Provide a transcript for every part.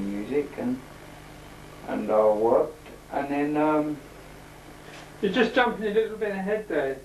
music, and I worked, and then You're just jumping a little bit ahead there,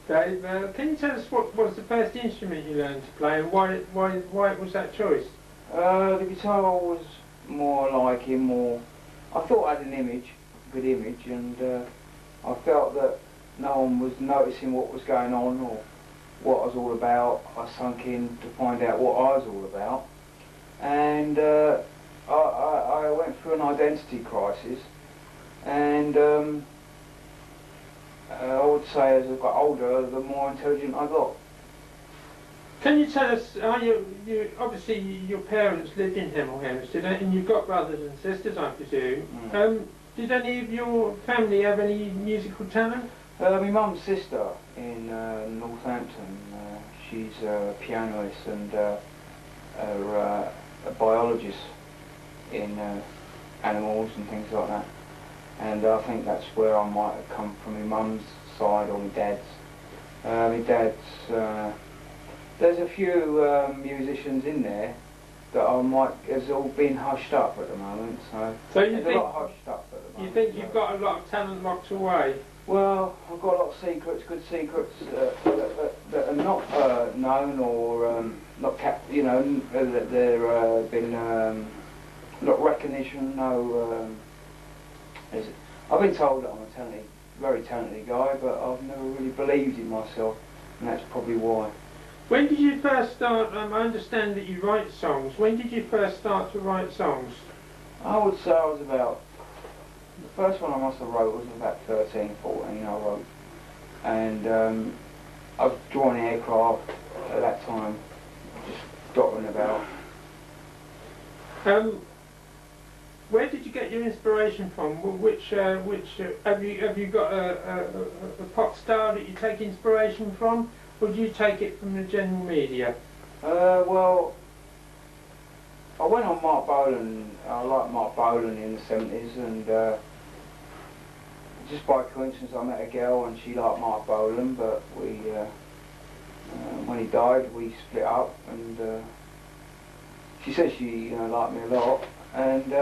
Dave. Can you tell us what was the first instrument you learned to play, and why it was that choice? the guitar was more liking, more. I thought I had an image, good image, and I felt that no one was noticing what was going on or what I was all about. I sunk in to find out what I was all about, and I went through an identity crisis, and I would say as I got older, the more intelligent I got. Can you tell us, you obviously your parents lived in Hemel Hempstead, and you've got brothers and sisters, I presume. Did any of your family have any musical talent? My mum's sister in Northampton, she's a pianist and a biologist in animals and things like that. And I think that's where I might have come from, my mum's side or my dad's. My dad's, there's a few musicians in there that I might, has all been hushed up at the moment, so you there's think, a lot hushed up at the moment. You think you've got a lot of talent locked away? Well, I've got a lot of secrets, good secrets that are not known or not kept, you know, that they're been not recognition. No, I've been told that I'm a talented, very talented guy, but I've never really believed in myself, and that's probably why. When did you first start? I understand that you write songs. When did you first start to write songs? I would say I was about. The first one I must have wrote was about 13, 14 I wrote, and I was drawing aircraft at that time, just dotting about. Where did you get your inspiration from? Which have you got a pop star that you take inspiration from, or do you take it from the general media? Well, I went on Mark Bolan. I liked Mark Bolan in the 70s, and just by coincidence I met a girl and she liked Mark Bolan, but we, when he died, we split up, and she said she, liked me a lot, and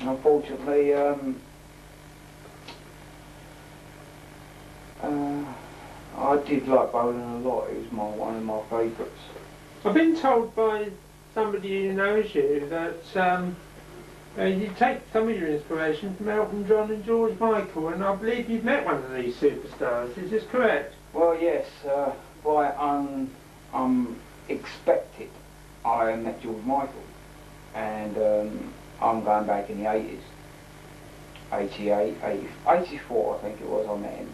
unfortunately, I did like Bolan a lot. He was one of my favourites. I've been told by somebody who knows you that you take some of your inspiration from Elton John and George Michael, and I believe you've met one of these superstars. Is this correct? Well, yes. By unexpected, I met George Michael, and I'm going back in the 80s, 88, 84 I think it was, I met him.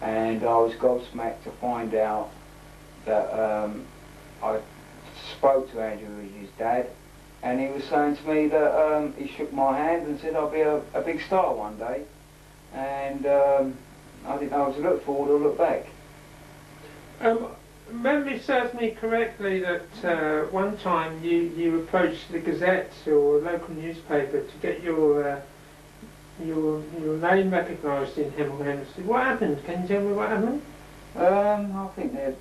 And I was gobsmacked to find out that I spoke to Andrew, his dad, and he was saying to me that he shook my hand and said I'll be a big star one day. And I didn't know to look forward or look back. Memory serves me correctly that one time you approached the Gazette or a local newspaper to get your name recognised in Hemel Hempstead. What happened? Can you tell me what happened? I think they'd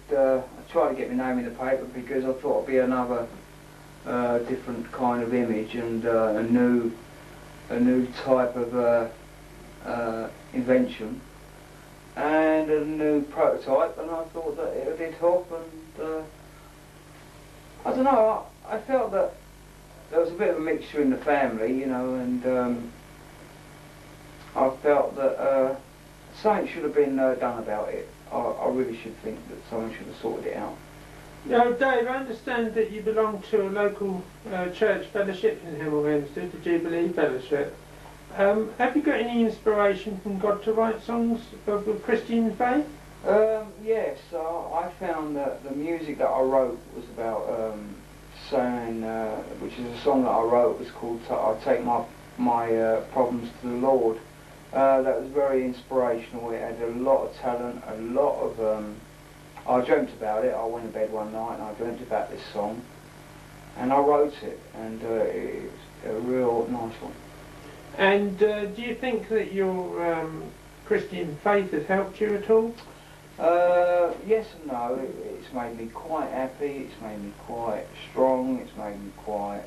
tried to get my name in the paper because I thought it'd be another different kind of image and a new type of invention and a new prototype, and I thought that it did help, and I don't know, I felt that there was a bit of a mixture in the family, and I felt that something should have been done about it. I really should think that someone should have sorted it out. Now, Dave, I understand that you belong to a local church fellowship in Hemel Hempstead, the Jubilee Fellowship. Have you got any inspiration from God to write songs of the Christian faith? Yes, I found that the music that I wrote was about saying, which is a song that I wrote, was called I Take My Problems to the Lord. That was very inspirational. It had a lot of talent, a lot of... I dreamt about it. I went to bed one night and I dreamt about this song. And I wrote it, and it's a real nice one. And do you think that your Christian faith has helped you at all? Yes and no. It's made me quite happy, it's made me quite strong, it's made me quite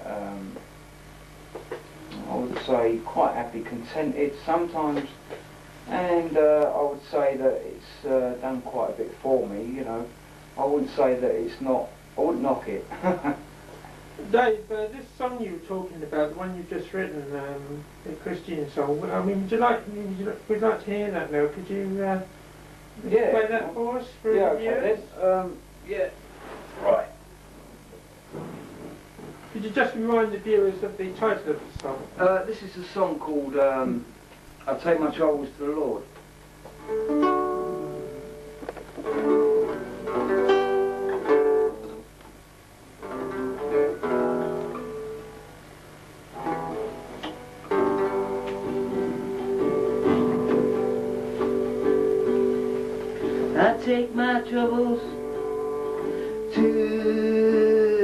I would say quite happy, contented sometimes, and I would say that it's done quite a bit for me, you know. I wouldn't say that it's not, I wouldn't knock it. Dave, this song you were talking about, the one you've just written, the Christian song, I mean, we'd like to hear that now. Could you play that for us? For yeah, okay then. Yeah, right. Could you just remind the viewers of the title of the song? This is a song called I Take My Troubles to the Lord. I take my troubles to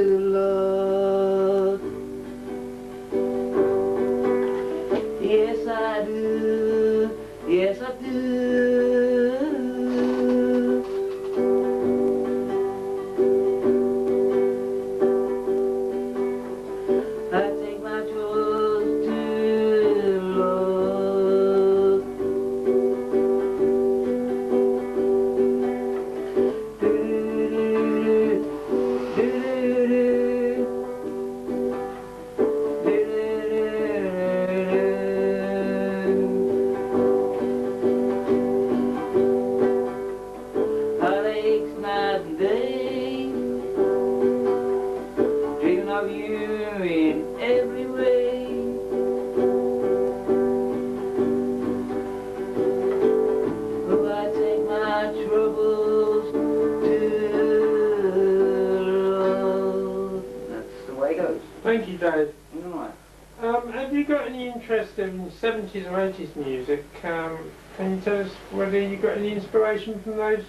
the Lord. Yes, I do. Yes, I do. I take my troubles to the Lord. Heartaches night and day, dreaming of you in every way. Oh, I take my troubles to the Lord. That's the way it goes. Thank you, Dave. Right. Have you got any interest in 70s or 80s music? Can you tell us whether you got any inspiration from those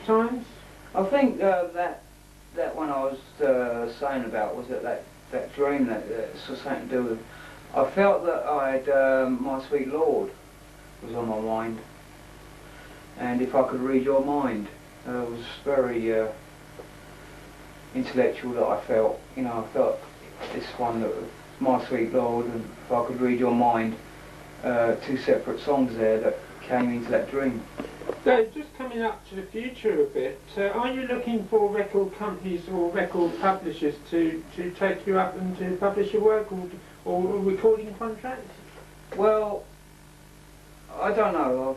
times? I think that one I was saying about was that dream that was something to do with. I felt that My Sweet Lord was on my mind, and if I could read your mind, it was very intellectual that I felt. You know, I felt this one that was My Sweet Lord, and if I could read your mind, two separate songs there that came into that dream. Dave, just coming up to the future a bit, are you looking for record companies or record publishers to take you up and to publish your work, or recording contracts? Well, I don't know.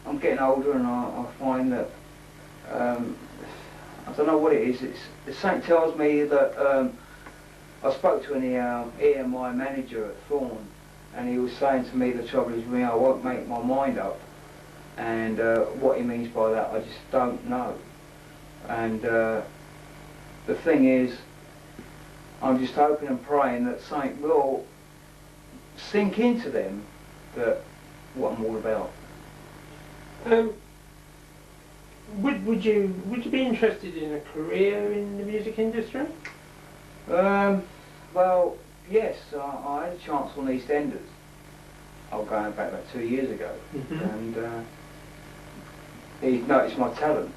I'm getting older, and I find that I don't know what it is. It's something tells me that I spoke to an EMI manager at Thorn, and he was saying to me, the trouble is with me, I won't make my mind up. And what he means by that, I just don't know. And the thing is, I'm just hoping and praying that something will sink into them, that what I'm all about. Would you be interested in a career in the music industry? Well, yes, I had a chance on EastEnders. I was going back about 2 years ago, and he noticed my talent,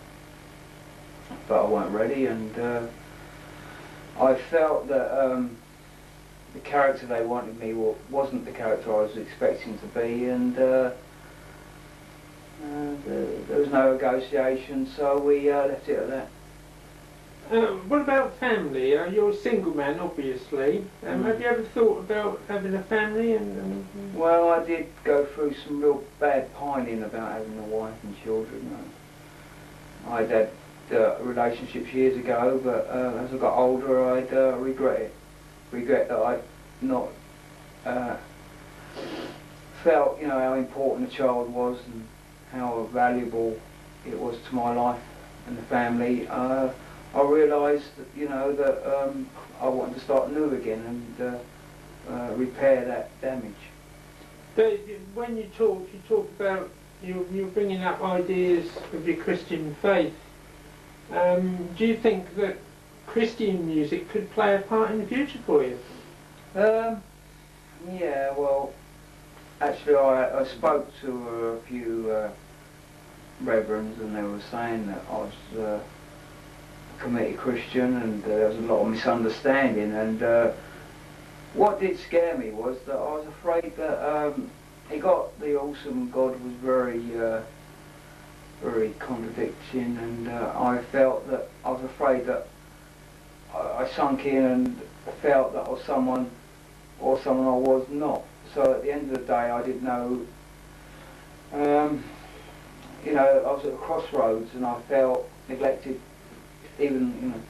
but I weren't ready, and I felt that the character they wanted me wasn't the character I was expecting to be, and there was no negotiation, so we left it at that. What about family? You're a single man, obviously. Have you ever thought about having a family? Well, I did go through some real bad pining about having a wife and children. I'd had relationships years ago, but as I got older, I'd regret it. Regret that I'd not felt, you know, how important a child was and how valuable it was to my life and the family. I realised, you know, that I wanted to start anew again and repair that damage. Dave, when you talk about you're bringing up ideas of your Christian faith. Do you think that Christian music could play a part in the future for you? Yeah, well, actually I spoke to a few reverends, and they were saying that I was a committed Christian, and there was a lot of misunderstanding, and What did scare me was that I was afraid that the awesome God was very contradicting, and I felt that I was afraid that I sunk in and felt that I was someone or someone I was not. So at the end of the day, I didn't know. You know, I was at a crossroads and I felt neglected, even, you know.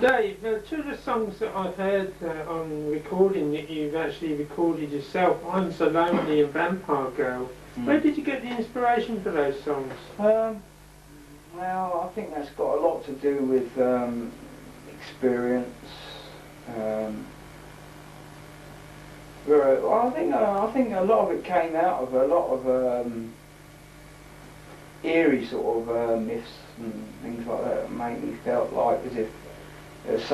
Dave, two of the songs that I've heard on recording that you've actually recorded yourself, one's So Lonely and Vampire Girl. Where did you get the inspiration for those songs? Well, I think that's got a lot to do with experience. I think a lot of it came out of a lot of eerie sort of myths and things like that made me felt like as if there's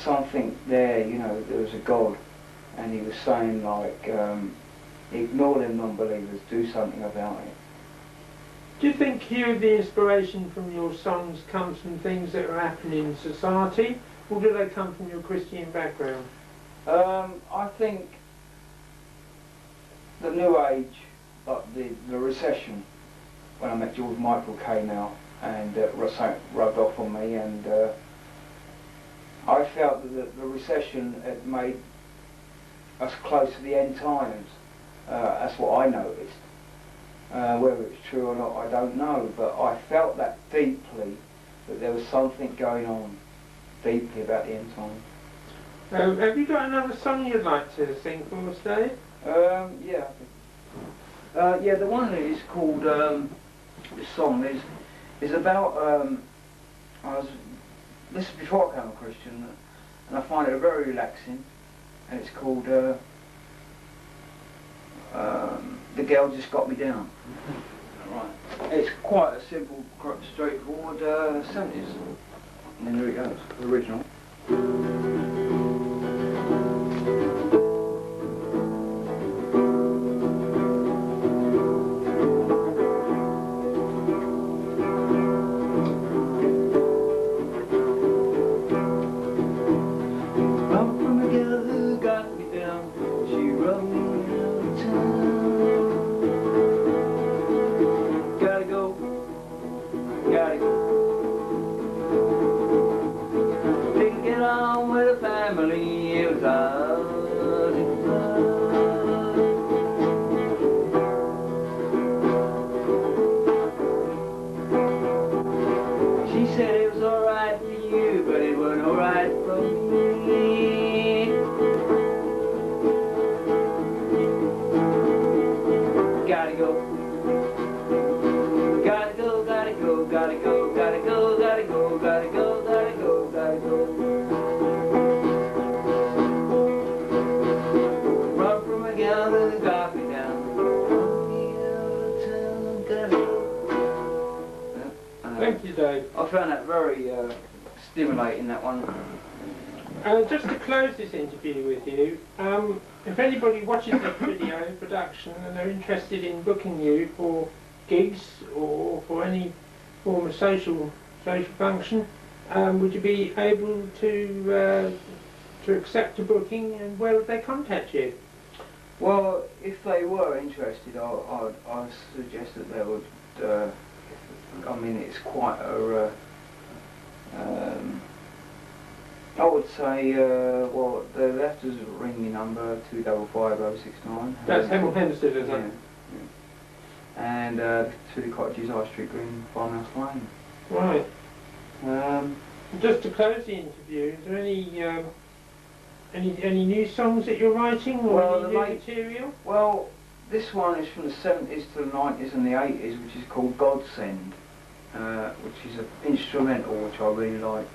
something there, you know, there was a God, and he was saying like, ignore them non-believers, do something about it. Do you think the inspiration from your songs comes from things that are happening in society, or do they come from your Christian background? I think the New Age, like the recession, when I met George Michael came out, and rubbed off on me, and I felt that the recession had made us close to the end times. That's what I noticed. Whether it's true or not, I don't know, but I felt that deeply, that there was something going on deeply about the end times. Have you got another song you'd like to sing for us, Dave? Yeah. Yeah, the one that is called, this song is about, this is before I became a Christian, and I find it very relaxing, and it's called The Girl Just Got Me Down. Right. It's quite a simple, straightforward 70s. And then here it goes, the original. Thank you, Dave. I found that very stimulating, that one. Just to close this interview with you, if anybody watches the video production and they're interested in booking you for gigs or for any form of social function, would you be able to accept a booking, and where would they contact you? Well, if they were interested, I'd suggest that they would. I mean, it's quite a. I would say, well, they'll have to ring me number 255069. That's Hemel Hempstead, isn't it? Yeah. And 2 Cottages, High Street Green, Farmhouse Lane. Right. Just to close the interview, is there any new songs that you're writing, or any new material? Well, this one is from the 70s to the 90s and the 80s, which is called Godsend, which is an instrumental which I really like.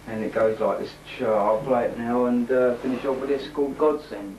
And it goes like this. Sure, I'll play it now and finish off with this called Godsend.